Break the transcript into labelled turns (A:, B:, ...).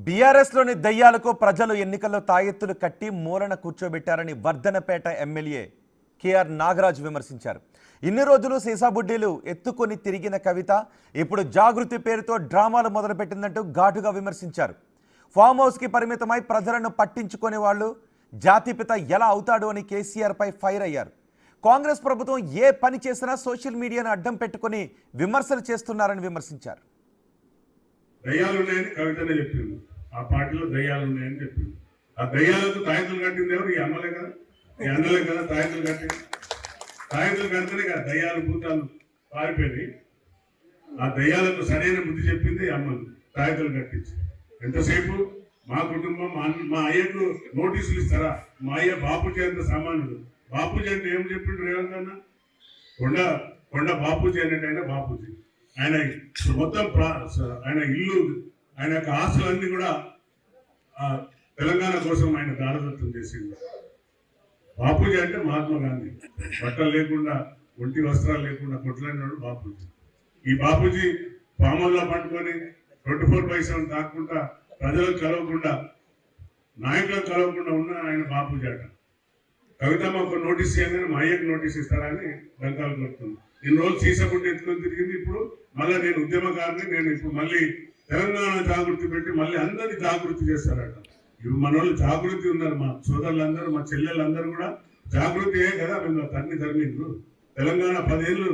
A: బీఆర్ఎస్లోని దయ్యాలకు ప్రజలు ఎన్నికల్లో తాయెత్తులు కట్టి మూలన కూర్చోబెట్టారని వర్ధనపేట ఎమ్మెల్యే కేఆర్ నాగరాజు విమర్శించారు. ఇన్ని రోజులు సీసాబుడ్డీలు ఎత్తుకొని తిరిగిన కవిత ఇప్పుడు జాగృతి పేరుతో డ్రామాలు మొదలుపెట్టిందంటూ ఘాటుగా విమర్శించారు. ఫామ్ హౌస్కి పరిమితమై ప్రజలను పట్టించుకునే వాళ్ళు జాతిపిత ఎలా అవుతాడు అని కేసీఆర్పై ఫైర్ అయ్యారు. కాంగ్రెస్ ప్రభుత్వం ఏ పని చేసినా సోషల్ మీడియాను అడ్డం పెట్టుకుని విమర్శలు చేస్తున్నారని విమర్శించారు.
B: దయ్యాలు ఉన్నాయని కవితనే చెప్పింది. ఆ పార్టీలో దయ్యాలు ఉన్నాయని చెప్పింది. ఆ దయ్యాలకు తాయెత్తులు కట్టింది ఎవరు? ఈ అమ్మలే కదా, ఈ అన్నలే కదా తాయెత్తులు కట్టింది. తాయెత్తులు కడితేనే కదా దయ్యాలు భూతాలు పారిపోయి. ఆ దయ్యాలకు సరైన బుద్ధి చెప్పింది అమ్మలు తాయెత్తులు కట్టించి. ఎంతసేపు మా కుటుంబం మా అయ్యకు నోటీసులు ఇస్తారా? మా అయ్య బాపూజీ అంత సామాన్యుడు. బాపూజీ అంటే ఏం చెప్పిండు రేవంత్ అన్న? కొండ బాపూజీ అన్నట్టయినా బాపూజీ. ఆయన మొత్తం ఆయన ఇల్లు, ఆయన యొక్క ఆస్తులన్నీ కూడా తెలంగాణ కోసం ఆయన దారదత్తం చేసింది. బాపూజీ అంటే మహాత్మా గాంధీ. బట్టలు లేకుండా, ఒంటి వస్త్రాలు లేకుండా కొట్లాడినాడు బాపూజీ. ఈ బాపూజీ పాముల్లో పట్టుకొని 24/7 తాకుండా, ప్రజలకు కలవకుండా, నాయకులకు కలవకుండా ఉన్న ఆయన బాపూజీ అట. కవితమ్మ ఒక నోటీస్ చేయగానే మా అయ్యకు నోటీస్ ఇస్తారా అని డంకాలు కొడుతుంది. ఇన్ని రోజులు సీసకుంటే ఎత్తుకొని తిరిగింది. ఇప్పుడు మళ్ళీ నేను ఉద్యమకారిని, నేను ఇప్పుడు మళ్ళీ తెలంగాణ జాగృతి పెట్టి మళ్ళీ అందరినీ జాగృతి చేస్తారట. ఇప్పుడు మన వాళ్ళు జాగృతి ఉన్నారు. మా సోదరులందరూ, మా చెల్లెళ్ళందరూ కూడా జాగృతియే కదా మేము తన్ని ధర్మిండ్రు. తెలంగాణ 10 ఏళ్ళు